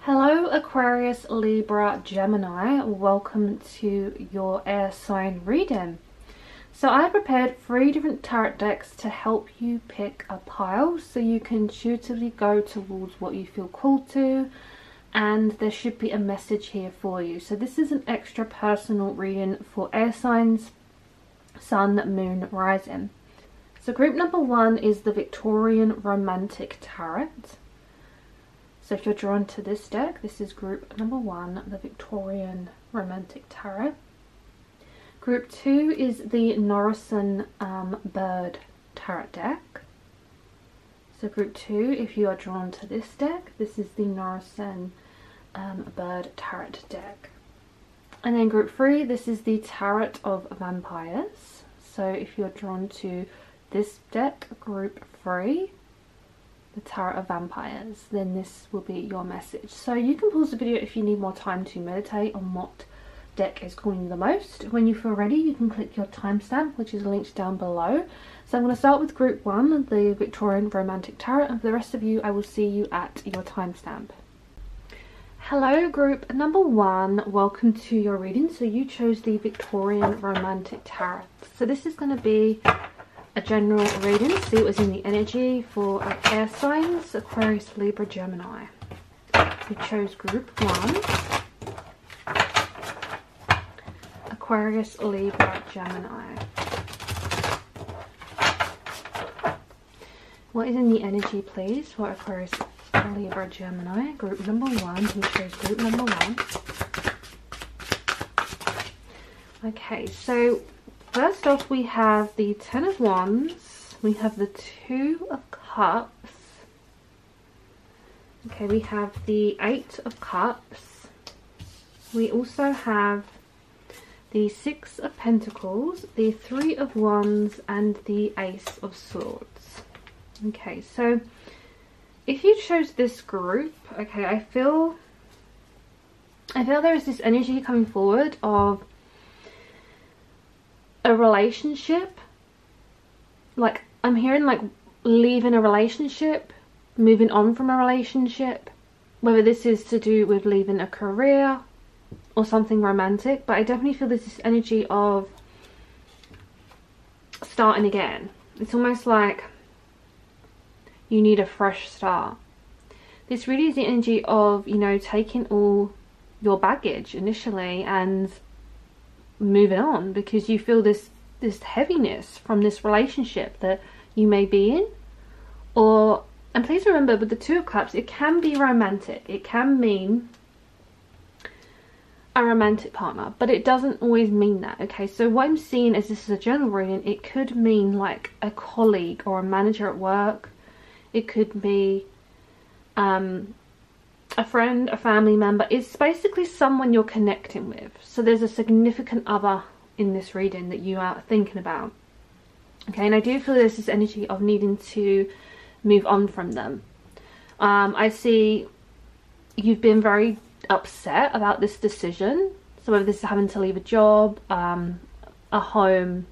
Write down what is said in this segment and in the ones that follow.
Hello Aquarius Libra Gemini, welcome to your air sign reading. So I prepared 3 different tarot decks to help you pick a pile so you can intuitively go towards what you feel called to, and there should be a message here for you. So this is an extra personal reading for air signs, sun, moon, rising. So group number 1 is the Victorian Romantic Tarot. So if you're drawn to this deck, this is group number 1, the Victorian Romantic Tarot. Group 2 is the Norrisan Bird Tarot deck. So group 2, if you are drawn to this deck, this is the Norrisan Bird Tarot deck. And then group 3, this is the Tarot of Vampires. So if you're drawn to this deck, group 3, the Tarot of Vampires, then this will be your message. So you can pause the video if you need more time to meditate on what deck is calling you the most. When you feel ready, you can click your timestamp, which is linked down below. So I'm going to start with group 1, the Victorian Romantic Tarot, and for the rest of you I will see you at your timestamp. Hello group number 1, welcome to your reading. So you chose the Victorian Romantic Tarot. So this is going to be a general reading, see what was in the energy for air signs, Aquarius Libra Gemini. We chose group 1, Aquarius Libra Gemini. What is in the energy please for Aquarius Libra Gemini, group number 1? We chose group number 1. Okay, so first off, we have the 10 of Wands, we have the 2 of Cups, okay, we have the 8 of Cups, we also have the 6 of Pentacles, the 3 of Wands, and the Ace of Swords. Okay, so if you chose this group, okay, I feel there is this energy coming forward of a relationship. Like I'm hearing like leaving a relationship, moving on from a relationship, whether this is to do with leaving a career or something romantic, but I definitely feel there's this energy of starting again. It's almost like you need a fresh start. This really is the energy of, you know, taking all your baggage initially and moving on, because you feel this heaviness from this relationship that you may be in. Or, and please remember, with the 2 of Cups, it can be romantic, it can mean a romantic partner, but it doesn't always mean that. Okay, so what I'm seeing as this is a general reading, it could mean like a colleague or a manager at work, it could be a friend, a family member. It's basically someone you're connecting with. So there's a significant other in this reading that you are thinking about. Okay, and I do feel there's this energy of needing to move on from them. I see you've been very upset about this decision. So whether this is having to leave a job, a home,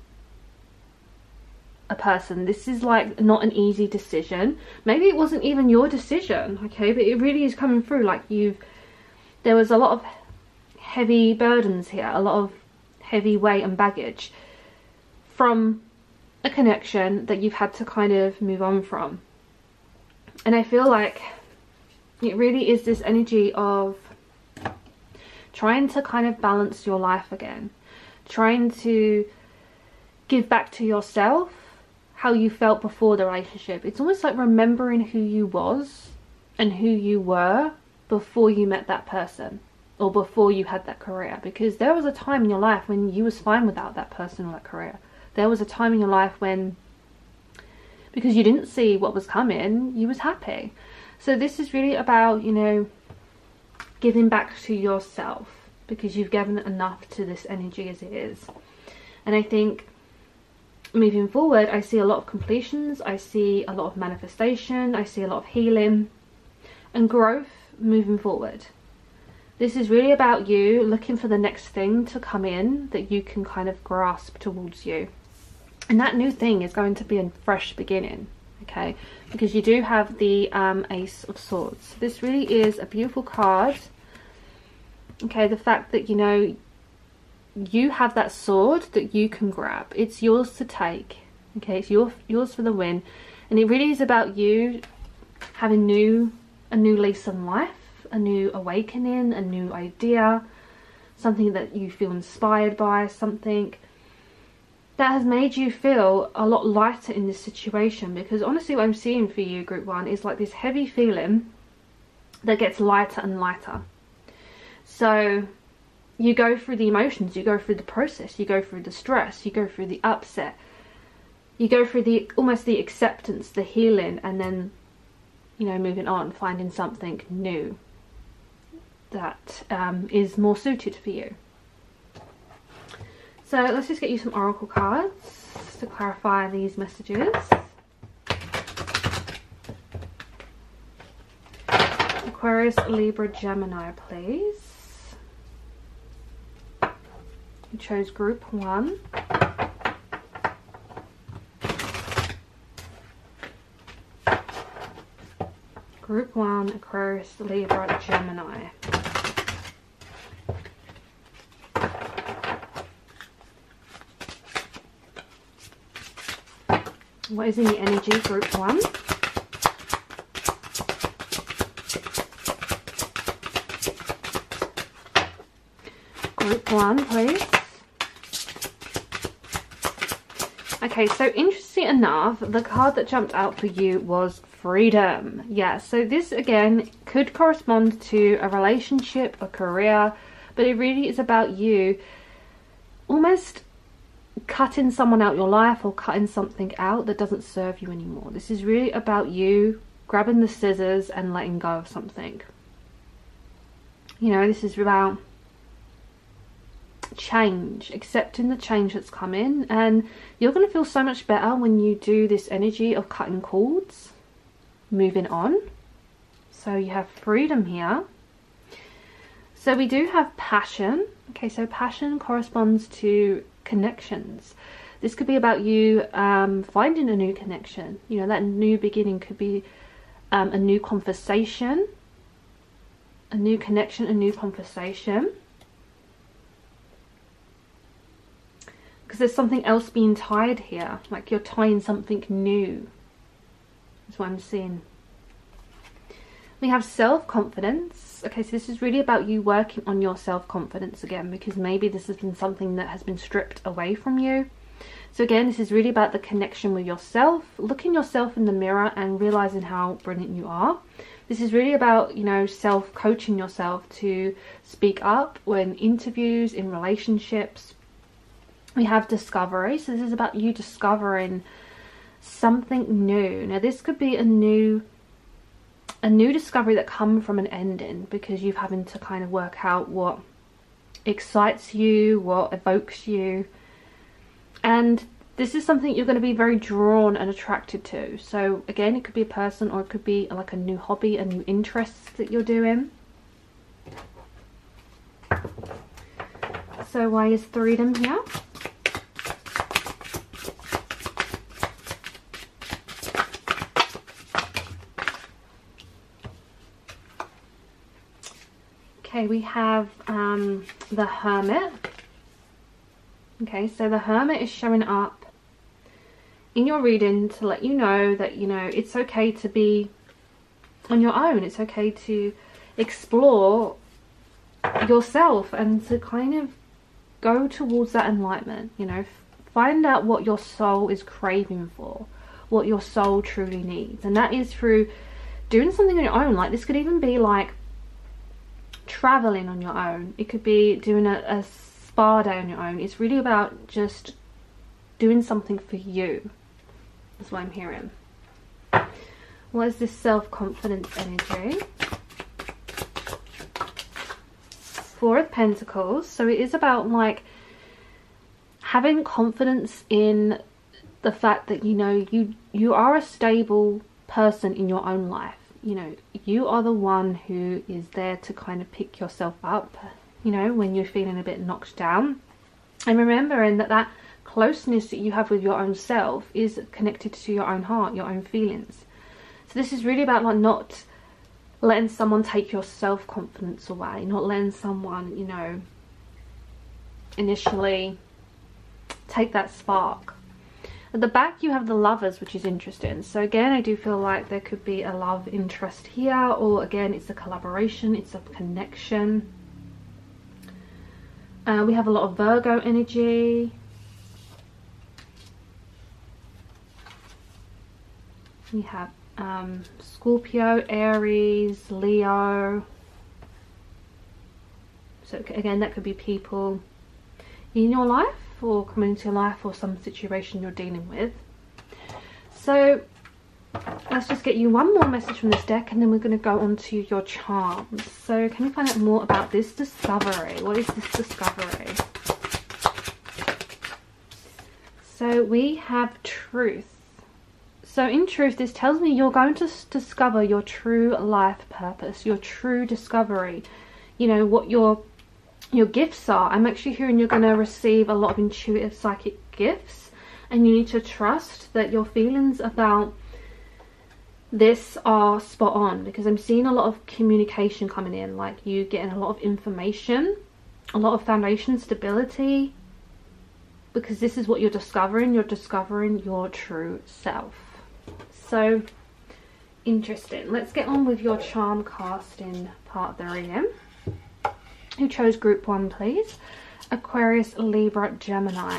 a person, this is like not an easy decision. Maybe it wasn't even your decision, okay, but it really is coming through like there was a lot of heavy burdens here, a lot of heavy weight and baggage from a connection that you've had to kind of move on from. And I feel like it really is this energy of trying to kind of balance your life again, trying to give back to yourself how you felt before the relationship. It's almost like remembering who you was and who you were before you met that person or before you had that career, because there was a time in your life when you was fine without that person or that career. There was a time in your life when, because you didn't see what was coming, you was happy. So this is really about, you know, giving back to yourself, because you've given enough to this energy as it is. And I think moving forward, I see a lot of completions, I see a lot of manifestation, I see a lot of healing and growth moving forward. This is really about you looking for the next thing to come in that you can kind of grasp towards you. And that new thing is going to be a fresh beginning, okay, because you do have the Ace of Swords. This really is a beautiful card. Okay, the fact that, you know, you have that sword that you can grab. It's yours to take. Okay, it's yours for the win. And it really is about you having a new lease on life, a new awakening, a new idea, something that you feel inspired by, something that has made you feel a lot lighter in this situation. Because honestly, what I'm seeing for you, group 1, is like this heavy feeling that gets lighter and lighter. So you go through the emotions, you go through the process, you go through the stress, you go through the upset, you go through the almost the acceptance, the healing, and then, you know, moving on, finding something new that is more suited for you. So let's just get you some oracle cards to clarify these messages. Aquarius, Libra, Gemini, please. You chose group 1. Group 1, Aquarius, Libra, Gemini. What is in the energy, group 1? Group 1, please. Okay, so interesting enough, the card that jumped out for you was freedom. Yeah, so this again could correspond to a relationship, a career, but it really is about you almost cutting someone out your life, or cutting something out that doesn't serve you anymore. This is really about you grabbing the scissors and letting go of something. You know, this is about change, accepting the change that's come in, and you're going to feel so much better when you do this energy of cutting cords, moving on. So you have freedom here. So we do have passion. Okay, so passion corresponds to connections. This could be about you finding a new connection. You know, that new beginning could be a new conversation, a new connection, a new conversation. Because there's something else being tied here, like you're tying something new. That's what I'm seeing. We have self-confidence. Okay, so this is really about you working on your self-confidence again, because maybe this has been something that has been stripped away from you. So again, this is really about the connection with yourself, looking yourself in the mirror and realizing how brilliant you are. This is really about, you know, self-coaching yourself to speak up when interviews, in relationships. We have discovery. So this is about you discovering something new. Now this could be a new discovery that comes from an ending, because you're having to kind of work out what excites you, what evokes you. And this is something you're going to be very drawn and attracted to. So again, it could be a person, or it could be like a new hobby, a new interest that you're doing. So why is freedom here? Okay, we have the Hermit. Okay, so the Hermit is showing up in your reading to let you know that, you know, it's okay to be on your own. It's okay to explore yourself and to kind of go towards that enlightenment. You know, find out what your soul is craving for, what your soul truly needs. And that is through doing something on your own. Like this could even be like traveling on your own. It could be doing a spa day on your own. It's really about just doing something for you. That's what I'm hearing. What is this self-confidence energy? Four of Pentacles. So it is about like having confidence in the fact that, you know, you are a stable person in your own life. You know, you are the one who is there to kind of pick yourself up, you know, when you're feeling a bit knocked down. And remembering that closeness that you have with your own self is connected to your own heart, your own feelings. So this is really about like not letting someone take your self-confidence away, not letting someone, you know, initially take that spark. At the back you have the Lovers, which is interesting. So again, I do feel like there could be a love interest here, or again, it's a collaboration, it's a connection. We have a lot of Virgo energy. We have Scorpio, Aries, Leo. So again, that could be people in your life or coming into your life, or some situation you're dealing with. So let's just get you one more message from this deck, and then we're going to go on to your charms. So can we find out more about this discovery? What is this discovery? So we have Truth. So in truth, this tells me you're going to discover your true life purpose, your true discovery. You know, what your gifts are. I'm actually hearing you're going to receive a lot of intuitive psychic gifts, and you need to trust that your feelings about this are spot on, because I'm seeing a lot of communication coming in, like you getting a lot of information, a lot of foundation stability, because this is what you're discovering. You're discovering your true self. So interesting. Let's get on with your charm casting part of the reading. Who chose group 1, please? Aquarius, Libra, Gemini.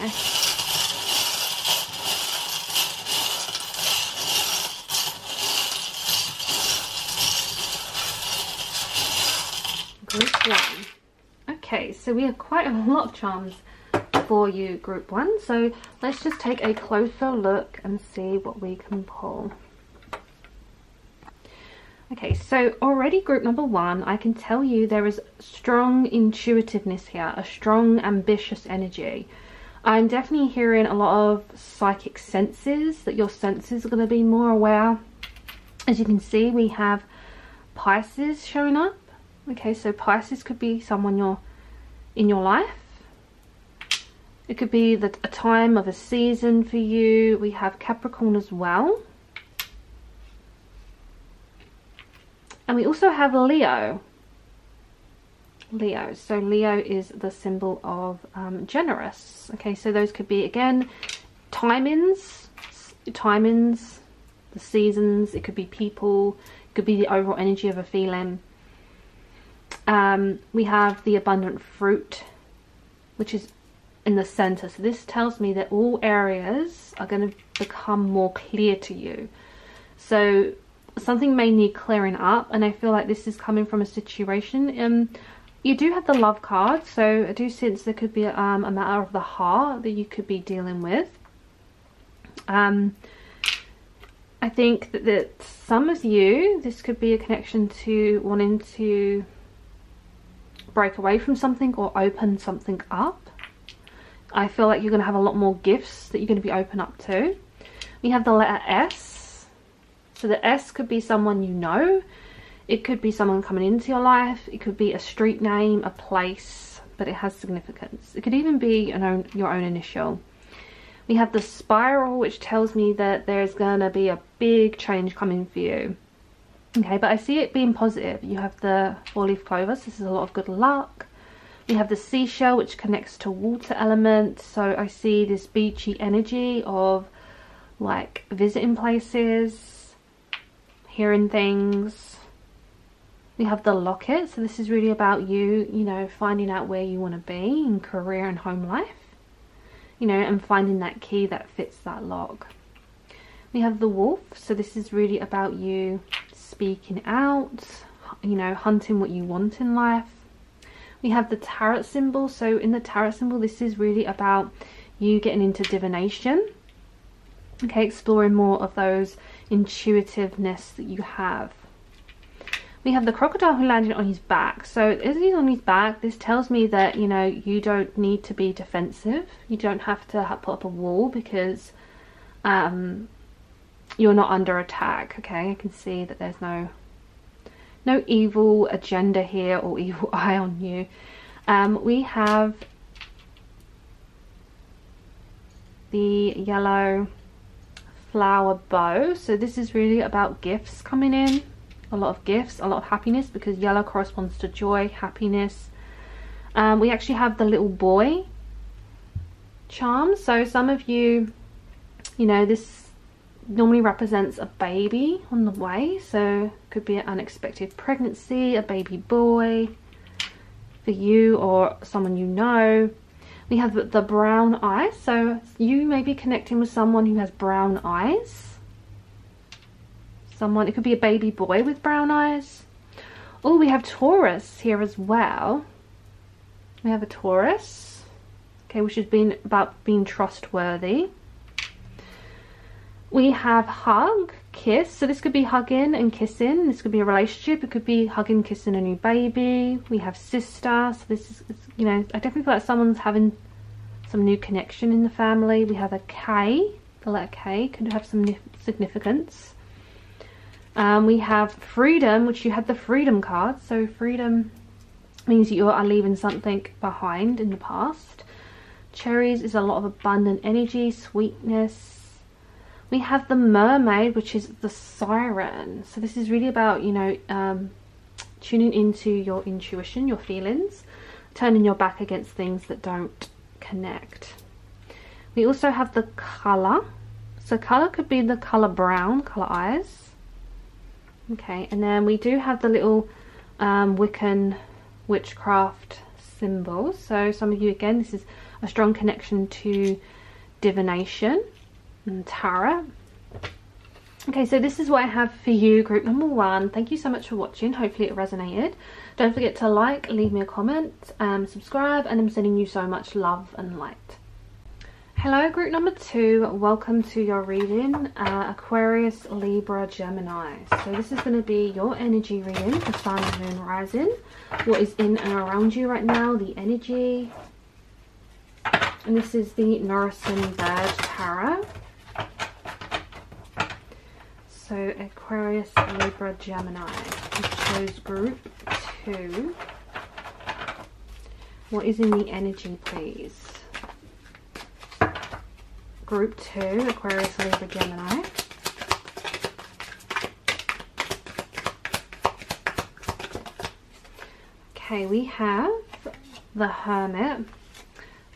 Group 1. Okay, so we have quite a lot of charms for you, group 1. So let's just take a closer look and see what we can pull. Okay, so already group number 1, I can tell you there is strong intuitiveness here, a strong ambitious energy. I'm definitely hearing a lot of psychic senses, that your senses are going to be more aware. As you can see, we have Pisces showing up. Okay, so Pisces could be someone you're in your life. It could be a time of a season for you. We have Capricorn as well. And we also have Leo. Leo. So Leo is the symbol of generous. Okay, so those could be, again, timings, the seasons. It could be people. It could be the overall energy of a feeling. We have the abundant fruit, which is in the center. So this tells me that all areas are going to become more clear to you. So something may need clearing up, and I feel like this is coming from a situation. You do have the Love card, so I do sense there could be a matter of the heart that you could be dealing with. I think that some of you, this could be a connection to wanting to break away from something or open something up. I feel like you're going to have a lot more gifts that you're going to be open up to. We have the letter S. So the S could be someone you know. It could be someone coming into your life. It could be a street name, a place, but it has significance. It could even be your own initial. We have the spiral, which tells me that there's going to be a big change coming for you. Okay, but I see it being positive. You have the 4-leaf clover, so this is a lot of good luck. We have the seashell, which connects to water element. So I see this beachy energy of like visiting places, hearing things. We have the locket, so this is really about you, you know, finding out where you want to be in career and home life, you know, and finding that key that fits that lock. We have the wolf, so this is really about you speaking out, you know, hunting what you want in life. We have the tarot symbol, so in the tarot symbol, this is really about you getting into divination. Okay, exploring more of those intuitiveness that you have. We have the crocodile who landed on his back. So as he's on his back, this tells me that, you know, you don't need to be defensive. You don't have to put up a wall because you're not under attack. Okay, I can see that there's no evil agenda here or evil eye on you. We have the yellow flower bow. So this is really about gifts coming in, a lot of gifts, a lot of happiness, because yellow corresponds to joy, happiness. We actually have the little boy charm. So some of you, you know, this normally represents a baby on the way. So it could be an unexpected pregnancy, a baby boy for you or someone you know. We have the brown eyes, so you may be connecting with someone who has brown eyes. Someone, it could be a baby boy with brown eyes. Oh, we have Taurus here as well. We have a Taurus, okay, which has been about being trustworthy. We have hug, kiss, so this could be hugging and kissing. This could be a relationship. It could be hugging, kissing a new baby. We have sister, so this is, you know, I definitely feel like someone's having some new connection in the family. We have a K, the letter K could have some significance. We have freedom, which you had the freedom card. So freedom means you are leaving something behind in the past. Cherries is a lot of abundant energy, sweetness. We have the mermaid, which is the siren. So this is really about, you know, tuning into your intuition, your feelings, turning your back against things that don't connect. We also have the color. So color could be the color brown, color eyes. Okay, and then we do have the little Wiccan witchcraft symbols. So some of you, again, this is a strong connection to divination and tarot. Okay, so this is what I have for you, group number 1. Thank you so much for watching. Hopefully it resonated. Don't forget to like, leave me a comment, subscribe, and I'm sending you so much love and light. Hello, group number 2. Welcome to your reading, Aquarius Libra Gemini. So this is going to be your energy reading for Sun, Moon, Rising. What is in and around you right now, the energy. And this is the Nourishing Bird Tarot. So Aquarius Libra Gemini. We chose group 2. What is in the energy, please? Group 2, Aquarius Libra Gemini. Okay, we have the Hermit.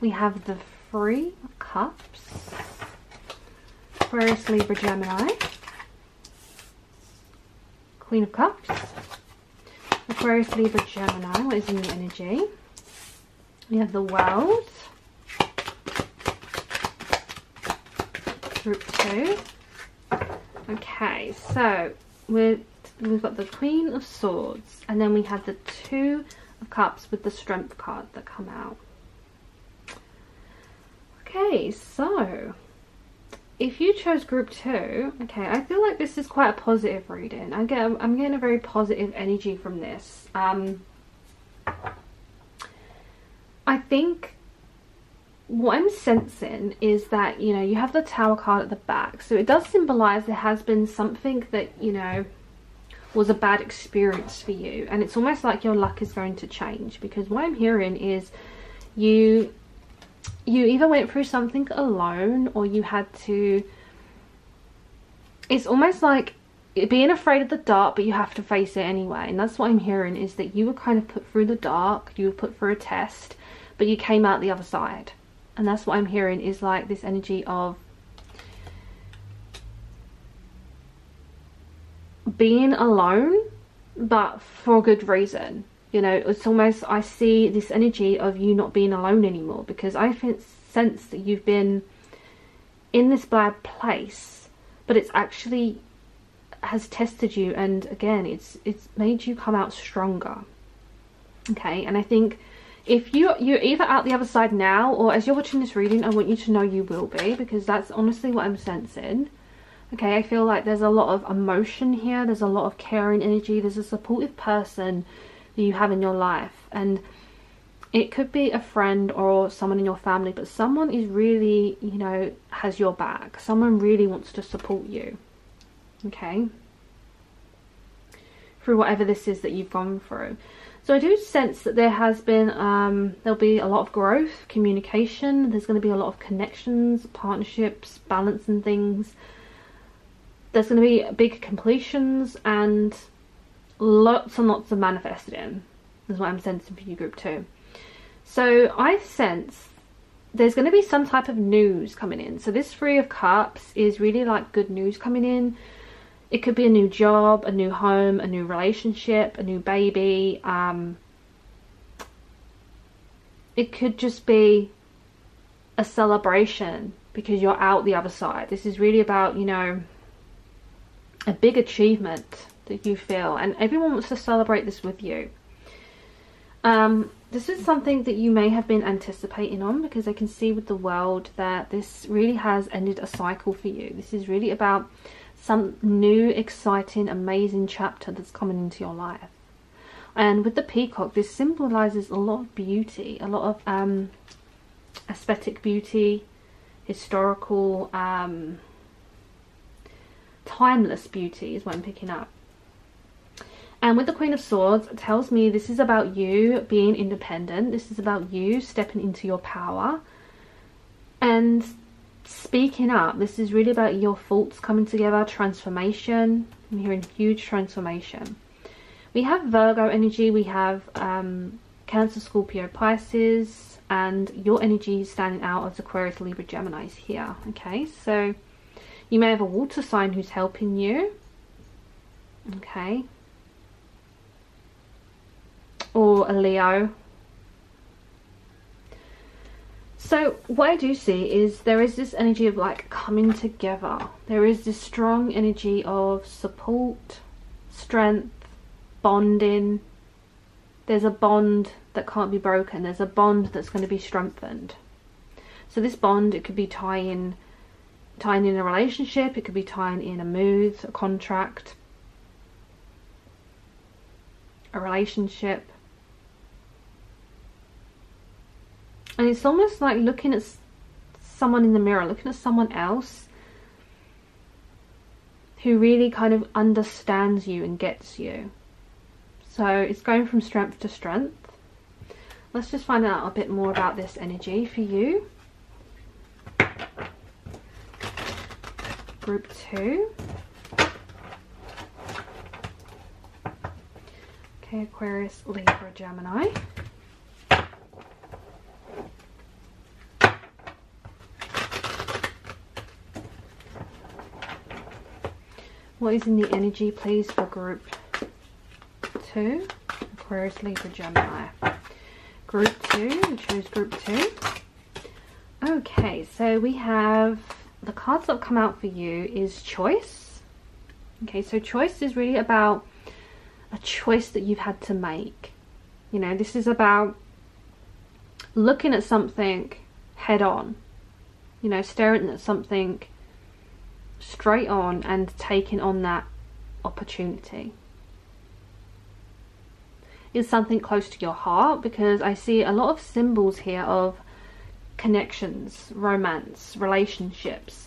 We have the Three of Cups. Aquarius Libra Gemini. Queen of Cups. Aquarius Libra Gemini. What is in the energy? We have the World. Group 2. Okay, so we've got the Queen of Swords, and then we have the Two of Cups with the Strength card that come out. Okay, so if you chose group 2, okay, I feel like this is quite a positive reading. I'm getting a very positive energy from this. I think what I'm sensing is that, you know, you have the Tower card at the back, so it does symbolize there has been something that, you know, was a bad experience for you, and it's almost like your luck is going to change, because what I'm hearing is you either went through something alone, or you had to, it's almost like being afraid of the dark, but you have to face it anyway. And that's what I'm hearing, is that you were kind of put through the dark, you were put through a test, but you came out the other side. And that's what I'm hearing, is like this energy of being alone, but for a good reason. You know, it's almost, I see this energy of you not being alone anymore, because I sense that you've been in this bad place, but it's actually has tested you, and again, it's made you come out stronger. Okay, and I think if you're either out the other side now, or as you're watching this reading, I want you to know you will be, because that's honestly what I'm sensing. Okay, I feel like there's a lot of emotion here, there's a lot of caring energy, there's a supportive person that you have in your life, and it could be a friend or someone in your family, but someone is really, you know, has your back. Someone really wants to support you, okay, through whatever this is that you've gone through. So I do sense that there has been, there'll be a lot of growth, communication, there's going to be a lot of connections, partnerships, balancing things. There's going to be big completions and lots and lots of manifesting, is what I'm sensing for you, group 2. So I sense there's going to be some type of news coming in. So this 3 of Cups is really like good news coming in. It could be a new job, a new home, a new relationship, a new baby. It could just be a celebration because you're out the other side. This is really about, you know, a big achievement that you feel, and everyone wants to celebrate this with you. This is something that you may have been anticipating on, because I can see with the world that this really has ended a cycle for you. This is really about some new, exciting, amazing chapter that's coming into your life. And with the peacock, this symbolizes a lot of beauty, a lot of aesthetic beauty, historical, timeless beauty is what I'm picking up. And with the Queen of Swords, it tells me this is about you being independent. This is about you stepping into your power and speaking up. This is really about your thoughts coming together, transformation. I'm hearing huge transformation. We have Virgo energy, we have Cancer, Scorpio, Pisces, and your energy standing out as Aquarius, Libra, Gemini is here. Okay, so you may have a water sign who's helping you. Okay. Or a Leo. So what I do see is there is this energy of like coming together. There is this strong energy of support, strength, bonding. There's a bond that can't be broken. There's a bond that's going to be strengthened. So this bond, it could be tying in a relationship, it could be tying in a move, a contract, a relationship. And it's almost like looking at someone in the mirror, looking at someone else who really kind of understands you and gets you. So it's going from strength to strength. Let's just find out a bit more about this energy for you. Group 2. Okay, Aquarius, Libra, Gemini. What is in the energy, please, for group 2? Aquarius, Libra, Gemini. Group 2, we chose group 2. Okay, so we have the cards that have come out for you is choice. Okay, so choice is really about a choice that you've had to make. You know, this is about looking at something head on. You know, staring at something straight on and taking on that opportunity. It's something close to your heart, because I see a lot of symbols here of connections, romance, relationships.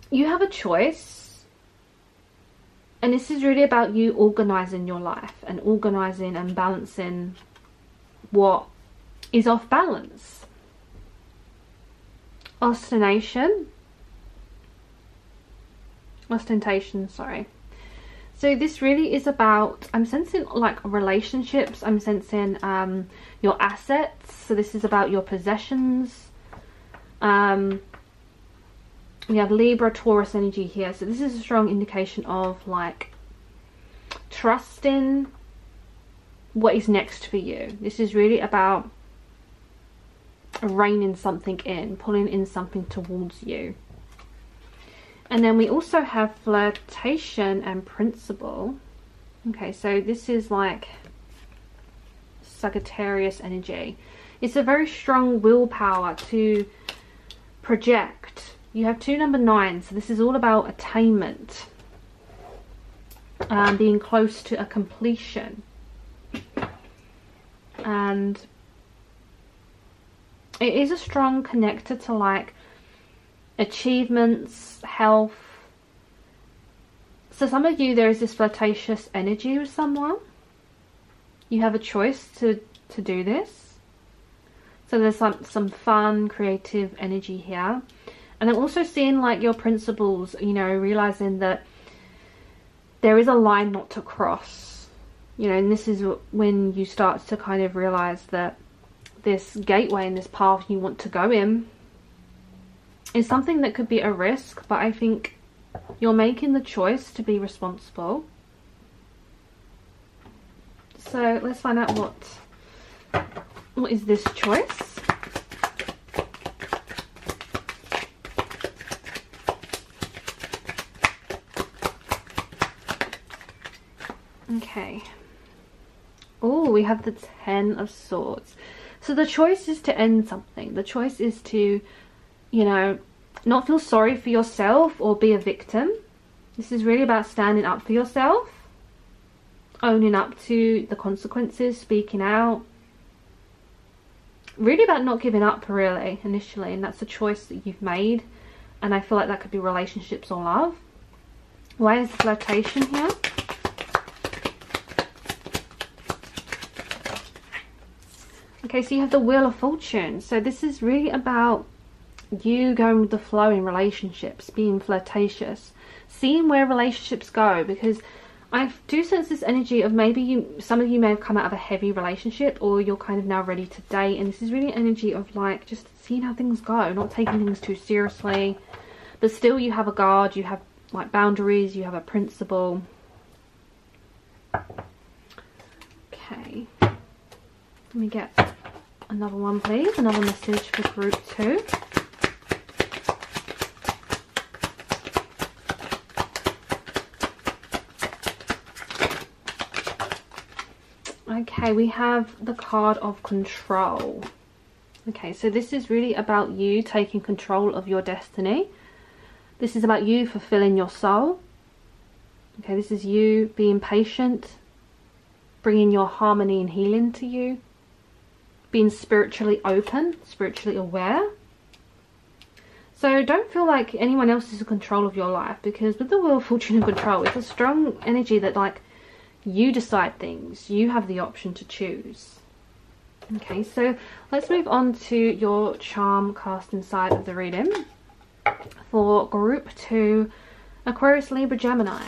You have a choice, and this is really about you organizing your life and organizing and balancing what is off balance. Ostentation, sorry. So this really is about, I'm sensing like relationships, I'm sensing your assets. So this is about your possessions. We have Libra, Taurus energy here. So this is a strong indication of like trusting what is next for you. This is really about reining something in, pulling in something towards you. And then we also have flirtation and principle. Okay, so this is like Sagittarius energy. It's a very strong willpower to project. You have 2 number 9, so this is all about attainment, being close to a completion. And it is a strong connector to like achievements, health, So some of you, there is this flirtatious energy with someone. You have a choice to do this. So there's some fun, creative energy here. And I'm also seeing like your principles, you know, realizing that there is a line not to cross. You know, and this is when you start to kind of realize that this gateway and this path you want to go in is something that could be a risk, but I think you're making the choice to be responsible. So let's find out what is this choice. Okay. Oh, we have the 10 of Swords. So the choice is to end something. The choice is to, you know, not feel sorry for yourself or be a victim. This is really about standing up for yourself, owning up to the consequences, speaking out. Really about not giving up, really, initially. And that's a choice that you've made. And I feel like that could be relationships or love. Why is flirtation here? Okay, so you have the Wheel of Fortune. So this is really about you going with the flow in relationships, being flirtatious, seeing where relationships go, because I do sense this energy of maybe some of you may have come out of a heavy relationship, or you're kind of now ready to date, and this is really energy of like just seeing how things go, not taking things too seriously, but still you have a guard, you have like boundaries, you have a principle. Okay, let me get another one, please. Another message for group 2. Okay, we have the card of control. Okay, so this is really about you taking control of your destiny. This is about you fulfilling your soul. Okay, this is you being patient, bringing your harmony and healing to you, being spiritually open, spiritually aware. So don't feel like anyone else is in control of your life, because with the Wheel of Fortune and control, it's a strong energy that like you decide things, you have the option to choose. Okay, so let's move on to your charm cast inside of the reading for group 2, Aquarius Libra Gemini.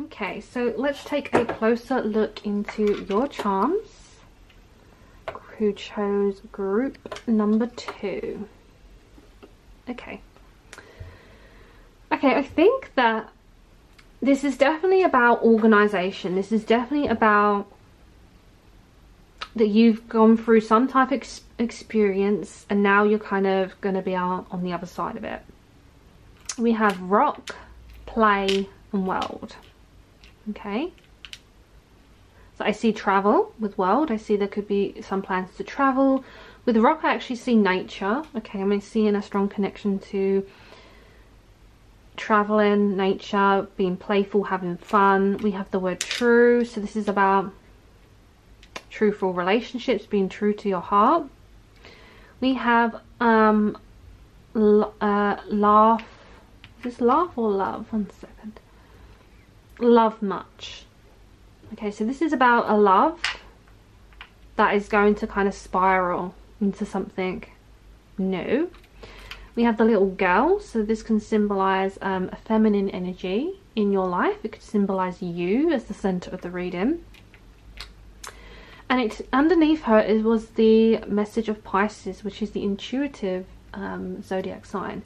Okay, so let's take a closer look into your charms who chose group number 2. Okay, I think that this is definitely about organization. This is definitely about that you've gone through some type of experience, and now you're kind of going to be out on the other side of it. We have rock, play, and world. Okay, so I see travel with world. I see there could be some plans to travel. With rock, I actually see nature. Okay, I'm seeing a strong connection to traveling, nature, being playful, having fun. We have the word true. So this is about truthful relationships, being true to your heart. We have laugh. Is this laugh or love? 1 second. Love much. Okay, so this is about a love that is going to kind of spiral into something new. We have the little girl, so this can symbolize a feminine energy in your life. It could symbolize you as the center of the reading. And it underneath her was the message of Pisces, which is the intuitive zodiac sign.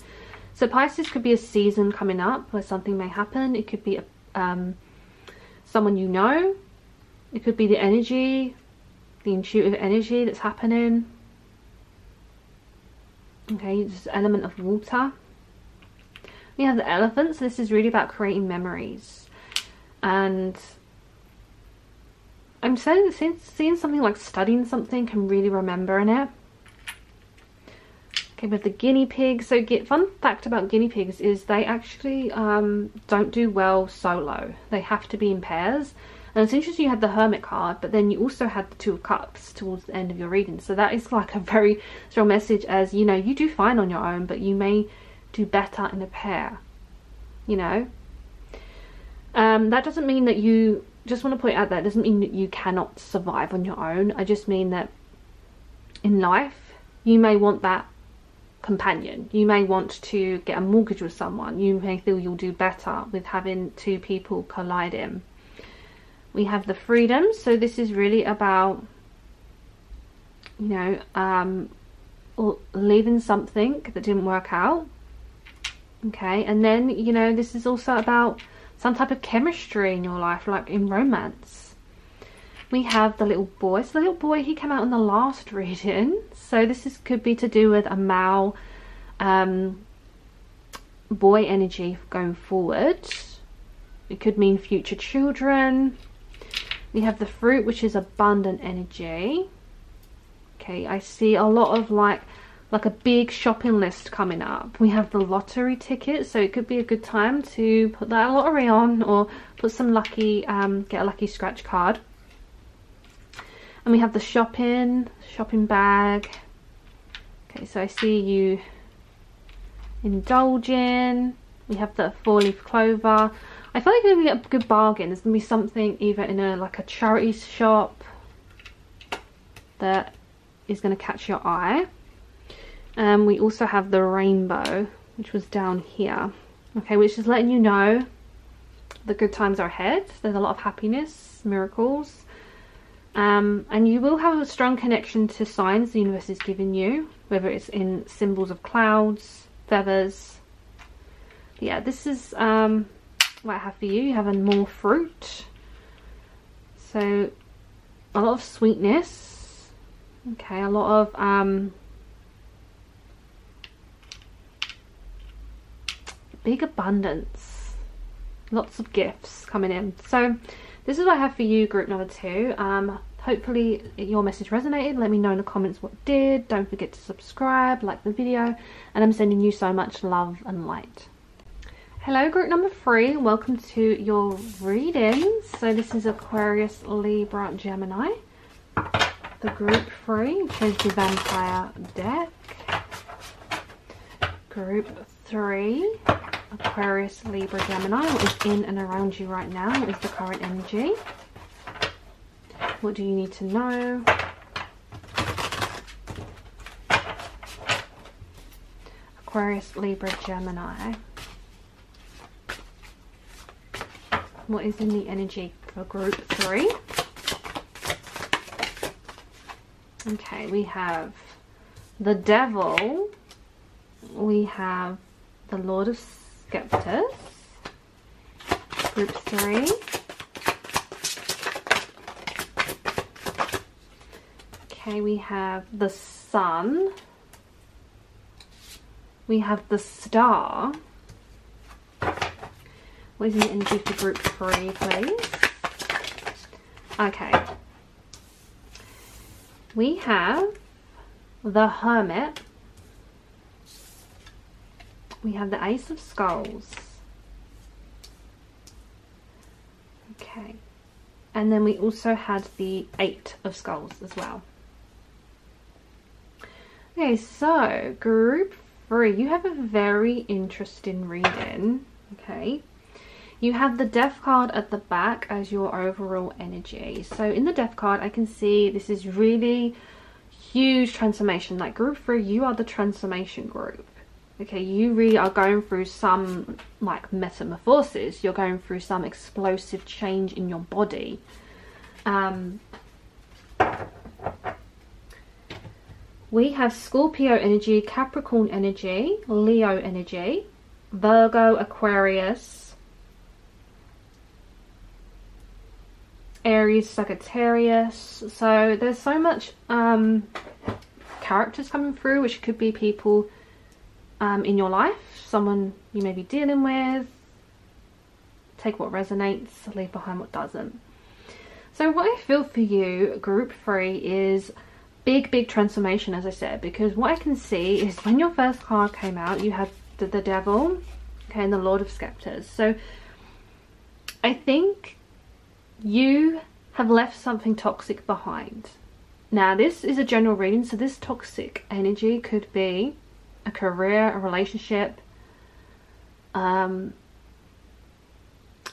So Pisces could be a season coming up where something may happen. It could be someone you know. It could be the energy, the intuitive energy that's happening. Okay, this element of water. We have the elephant, so this is really about creating memories. And I'm seeing something like studying something and really remembering it. Okay, with the guinea pig, so fun fact about guinea pigs is they actually don't do well solo. They have to be in pairs, And it's interesting you had the Hermit card, but then you also had the Two of Cups towards the end of your reading. So that is like a very strong message, as you know, you do fine on your own, but you may do better in a pair, you know. That doesn't mean that you, just want to point out, that doesn't mean that you cannot survive on your own. I just mean that in life you may want that companion. You may want to get a mortgage with someone. You may feel you'll do better with having two people colliding. We have the freedom, so this is really about, you know, leaving something that didn't work out. Okay, and then, you know, this is also about some type of chemistry in your life, like in romance. We have the little boy. So the little boy, he came out in the last reading. So this could be to do with a male boy energy going forward. It could mean future children. We have the fruit, which is abundant energy. Okay, I see a lot of like a big shopping list coming up. We have the lottery ticket, so it could be a good time to put that lottery on, or put some lucky, get a lucky scratch card. And we have the shopping bag. Okay, so I see you indulging. We have the 4-leaf clover. I feel like you're gonna get a good bargain. There's gonna be something either in like a charity shop that is gonna catch your eye. We also have the rainbow, which was down here. Okay, which is letting you know the good times are ahead. There's a lot of happiness, miracles. And you will have a strong connection to signs the universe is giving you, whether it's in symbols of clouds, feathers. Yeah, this is what I have for you. You have more fruit, so a lot of sweetness. Okay, a lot of big abundance, lots of gifts coming in. So this is what I have for you, group number 2. Hopefully your message resonated. Let me know in the comments what did. Don't forget to subscribe, like the video, and I'm sending you so much love and light. Hello, group number 3. Welcome to your readings. So this is Aquarius Libra Gemini, the group 3. Chose the vampire deck. Group 3, Aquarius Libra Gemini. What is in and around you right now? What is the current energy? What do you need to know? Aquarius Libra Gemini. What is in the energy for group 3? Okay, we have the Devil. We have the Lord of Scepters. Group 3. Okay, we have the Sun. We have the Star. What is the energy for group 3, please? Okay. We have the Hermit. We have the Ace of Skulls. Okay. And then we also had the 8 of Skulls as well. Okay, so group 3, you have a very interesting reading. Okay. You have the Death card at the back as your overall energy. So in the Death card, I can see this is really huge transformation. Like group 3, you are the transformation group. Okay, you really are going through some like metamorphosis. You're going through some explosive change in your body. We have Scorpio energy, Capricorn energy, Leo energy, Virgo, Aquarius, Aries, Sagittarius. So there's so much characters coming through, which could be people in your life, someone you may be dealing with. Take what resonates, leave behind what doesn't. So what I feel for you, group 3, is big transformation, as I said, because what I can see is when your first card came out, you had the Devil, okay, and the Lord of Scepters. So I think You have left something toxic behind. Now, this is a general reading, so this toxic energy could be a career, a relationship,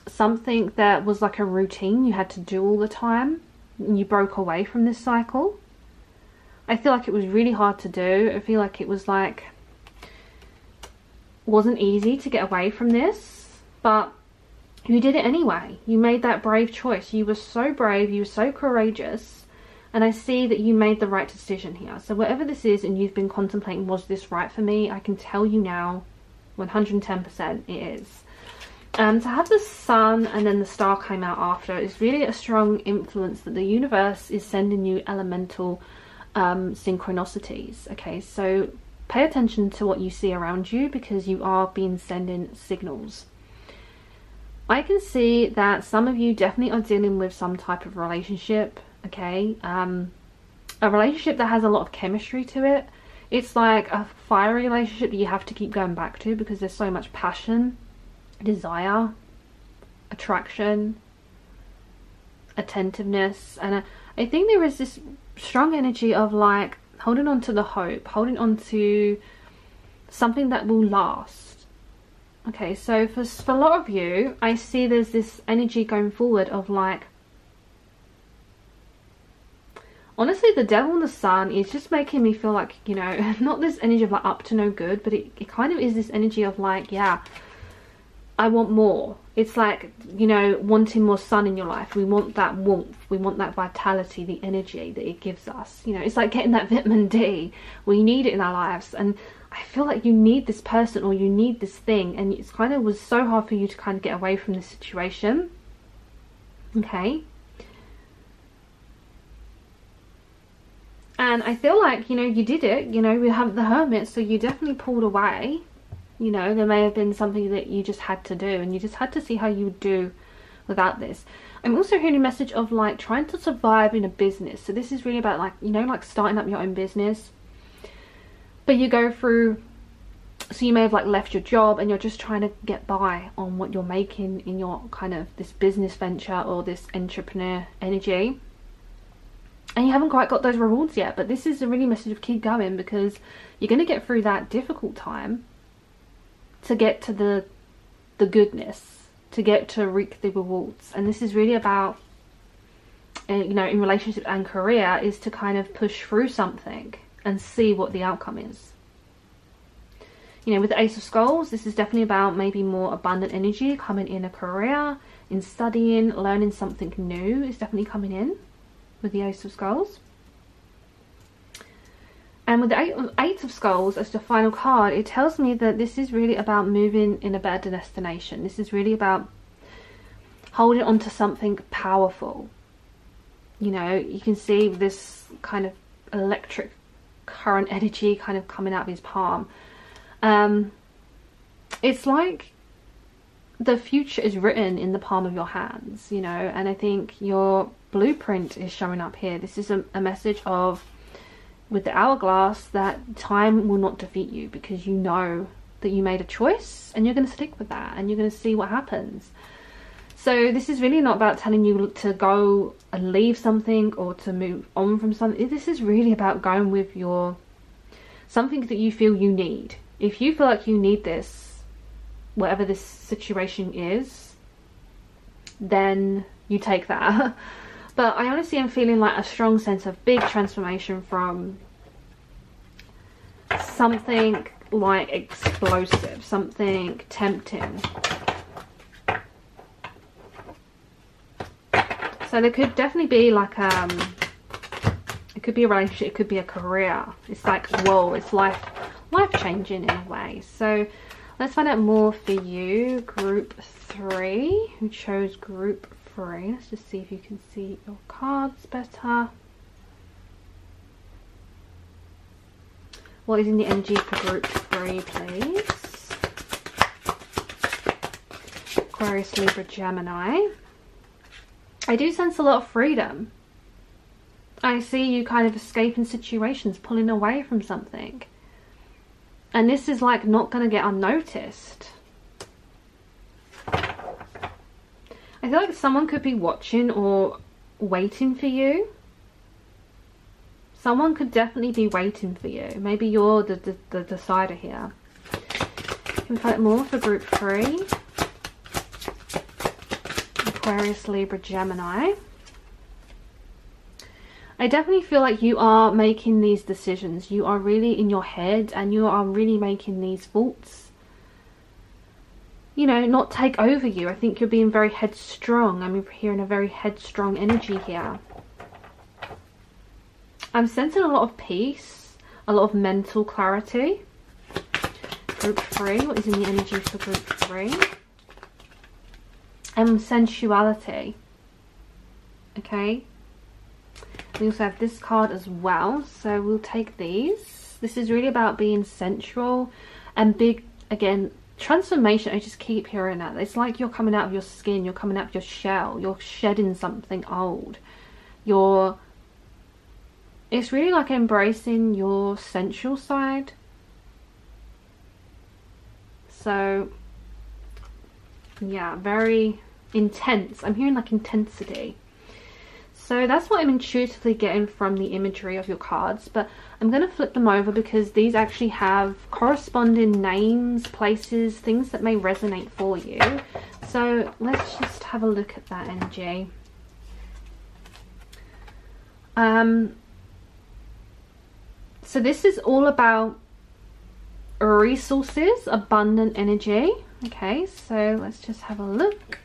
something that was like a routine you had to do all the time, and you broke away from this cycle. I feel like it was really hard to do. I feel like it was like, wasn't easy to get away from this, but you did it anyway. You made that brave choice. You were so brave, you were so courageous, and I see that you made the right decision here. So whatever this is and you've been contemplating, was this right for me, I can tell you now 110% it is. To have the sun and then the star came out after is really a strong influence that the universe is sending you elemental synchronicities. Okay, so pay attention to what you see around you, because you are being sending signals. I can see that some of you definitely are dealing with some type of relationship. Okay, a relationship that has a lot of chemistry to it. It's like a fiery relationship that you have to keep going back to, because there's so much passion, desire, attraction, attentiveness, and I think there is this strong energy of like holding on to the hope, holding on to something that will last. Okay, so for a lot of you, I see there's this energy going forward of like, honestly, the devil and the sun is just making me feel like, you know, not this energy of like up to no good, but it kind of is this energy of like, yeah, I want more. It's like, you know, wanting more sun in your life. We want that warmth. We want that vitality, the energy that it gives us. You know, it's like getting that vitamin D. We need it in our lives. And I feel like you need this person or you need this thing. And it's kind of was so hard for you to kind of get away from this situation. Okay. And I feel like, you know, you did it. You know, we have the Hermit, so you definitely pulled away. You know, there may have been something that you just had to do, and you just had to see how you would do without this. I'm also hearing a message of like trying to survive in a business. So this is really about like, you know, like starting up your own business. But you go through, so you may have like left your job and you're just trying to get by on what you're making in your kind of this business venture or this entrepreneur energy. And you haven't quite got those rewards yet, but this is a really message of keep going, because you're going to get through that difficult time to get to the goodness, to get to reap the rewards. And this is really about, you know, in relationship and career, is to kind of push through something and see what the outcome is. You know, with the Ace of Skulls, this is definitely about maybe more abundant energy coming in a career, in studying, learning something new is definitely coming in with the Ace of Skulls. And with the Eight of Skulls as the final card, it tells me that this is really about moving in a better destination. This is really about holding on to something powerful. You know, you can see this kind of electric current energy kind of coming out of his palm. It's like the future is written in the palm of your hands, you know, and I think your blueprint is showing up here. This is a message of, with the hourglass, that time will not defeat you, because you know that you made a choice and you're going to stick with that and you're going to see what happens. So this is really not about telling you to go and leave something or to move on from something. This is really about going with your something that you feel you need. If you feel like you need this, whatever this situation is, then you take that. But I honestly am feeling like a strong sense of big transformation from something like explosive, something tempting. So there could definitely be like it could be a relationship, it could be a career. It's like, whoa, it's life changing in a way. So let's find out more for you, group 3, who chose group 3. Let's just see if you can see your cards better. What is in the energy for group 3, please? Aquarius Libra Gemini. I do sense a lot of freedom. I see you kind of escaping situations, pulling away from something. And this is like not going to get unnoticed. I I feel like someone could be watching or waiting for you. Someone could definitely be waiting for you. Maybe you're the decider here. Can we find more for group 3? Aquarius Libra Gemini. I definitely feel like you are making these decisions. You are really in your head and you are really making these thoughts, you know, not take over you. I think you're being very headstrong. I'm hearing a very headstrong energy here. I'm sensing a lot of peace, a lot of mental clarity. Group 3, what is in the energy for group 3? Sensuality. Okay. We also have this card as well, so we'll take these. This is really about being sensual and big, again, transformation. I just keep hearing that. It's like you're coming out of your skin, you're coming out of your shell, you're shedding something old. It's really like embracing your sensual side. So yeah, very intense. I'm hearing like intensity. So that's what I'm intuitively getting from the imagery of your cards, but I'm going to flip them over because these actually have corresponding names, places, things that may resonate for you. So let's just have a look at that energy. So this is all about resources, abundant energy. Okay, so let's just have a look.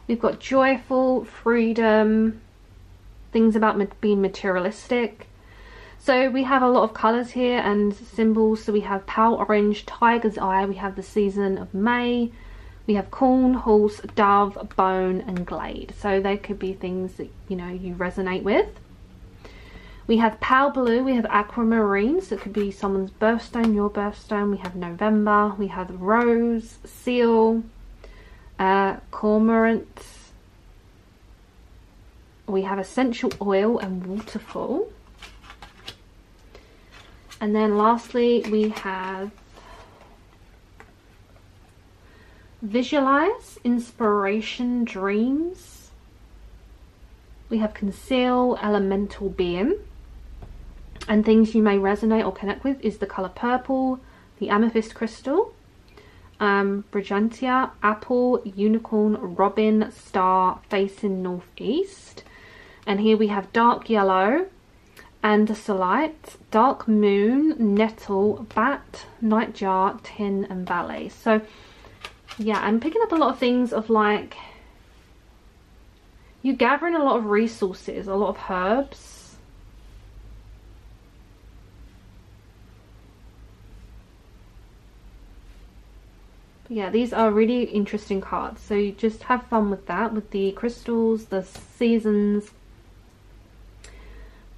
We've got joyful, freedom, things about being materialistic. So we have a lot of colours here and symbols. So we have pale orange, tiger's eye, we have the season of May, we have corn, horse, dove, bone and glade. So they could be things that, you know, you resonate with. We have pale blue, we have aquamarine, so it could be someone's birthstone, your birthstone. We have November, we have rose, seal, cormorant. We have essential oil and waterfall. And then lastly, we have visualize, inspiration, dreams. We have conceal, elemental being. And things you may resonate or connect with is the colour purple, the amethyst crystal, Brigantia, apple, unicorn, robin, star, facing northeast. And here we have dark yellow, andesite, dark moon, nettle, bat, nightjar, tin and ballet. So yeah, I'm picking up a lot of things of like you gathering a lot of resources, a lot of herbs. Yeah, these are really interesting cards, so you just have fun with that, with the crystals, the seasons.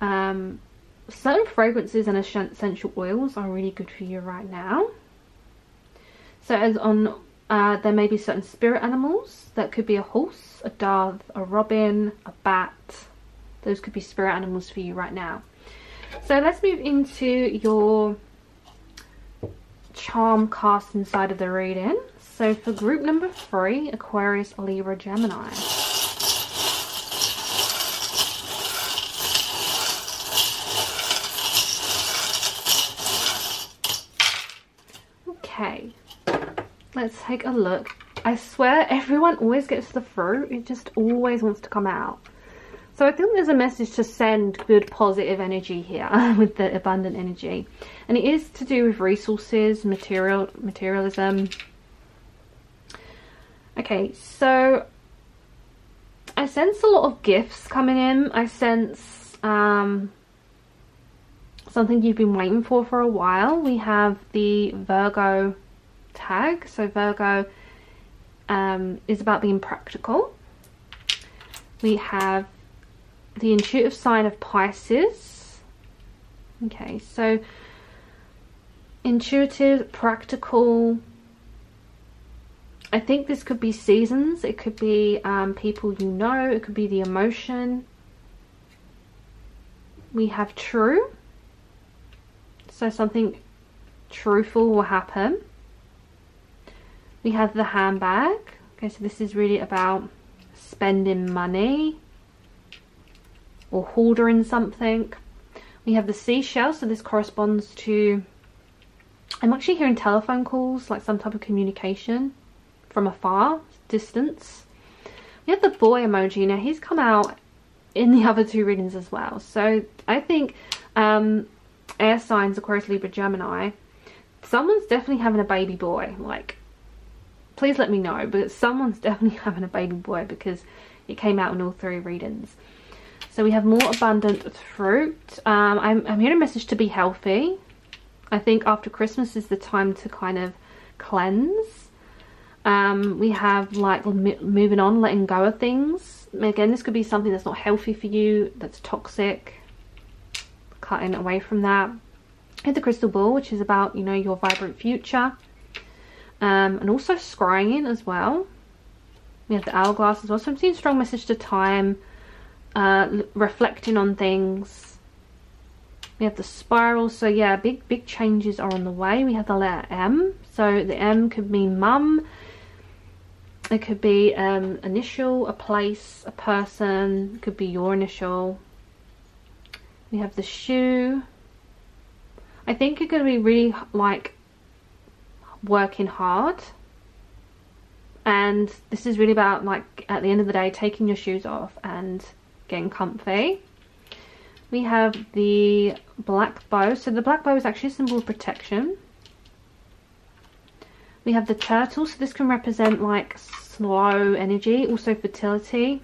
Certain fragrances and essential oils are really good for you right now. So as on there may be certain spirit animals. That could be a horse, a dove, a robin, a bat. Those could be spirit animals for you right now. So let's move into your charm cast inside of the reading. So for group number 3, Aquarius Libra Gemini. Okay, let's take a look. I swear everyone always gets the fruit. It just always wants to come out. So I think there's a message to send good positive energy here with the abundant energy. And it is to do with resources, materialism. Okay, so I sense a lot of gifts coming in. I sense something you've been waiting for a while. We have the Virgo tag. So Virgo is about being practical. We have the intuitive sign of Pisces. Okay, so intuitive, practical. I think this could be seasons. It could be people you know. It could be the emotion. We have true. So something truthful will happen. We have the handbag. Okay, so this is really about spending money or hoarding something. We have the seashell, so this corresponds to, I'm actually hearing telephone calls, like some type of communication from afar, distance. We have the boy emoji. Now he's come out in the other two readings as well. So I think air signs, Aquarius, Libra, Gemini, someone's definitely having a baby boy. Like, please let me know, but someone's definitely having a baby boy because it came out in all three readings. So we have more abundant fruit. I'm hearing a message to be healthy. I think after Christmas is the time to kind of cleanse. We have like moving on, letting go of things. Again, this could be something that's not healthy for you, that's toxic. Cutting away from that. We have the crystal ball, which is about, you know, your vibrant future. And also scrying as well. We have the hourglass as well. So I'm seeing a strong message to time. Reflecting on things. We have the spiral, so yeah, big changes are on the way. We have the letter M, so the M could mean mum, it could be initial, a place, a person, it could be your initial. We have the shoe. I think you're going to be really like working hard, and this is really about like at the end of the day taking your shoes off and getting comfy. We have the black bow, so the black bow is actually a symbol of protection. We have the turtle, so this can represent like slow energy, also fertility,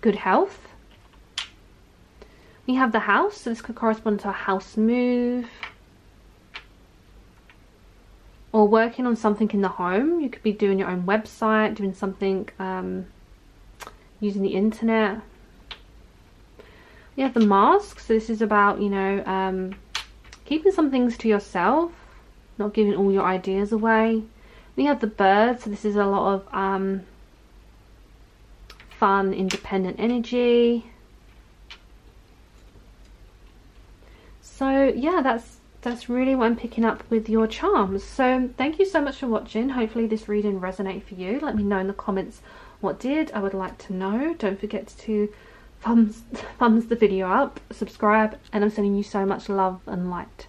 good health. We have the house, so this could correspond to a house move or working on something in the home. You could be doing your own website, doing something using the internet. We have the mask, so this is about, you know, keeping some things to yourself, not giving all your ideas away. We have the bird, so this is a lot of fun, independent energy. So yeah, that's really what I'm picking up with your charms. So thank you so much for watching. Hopefully this reading resonated for you. Let me know in the comments what did. I would like to know. Don't forget to thumbs the video up, subscribe, and I'm sending you so much love and light.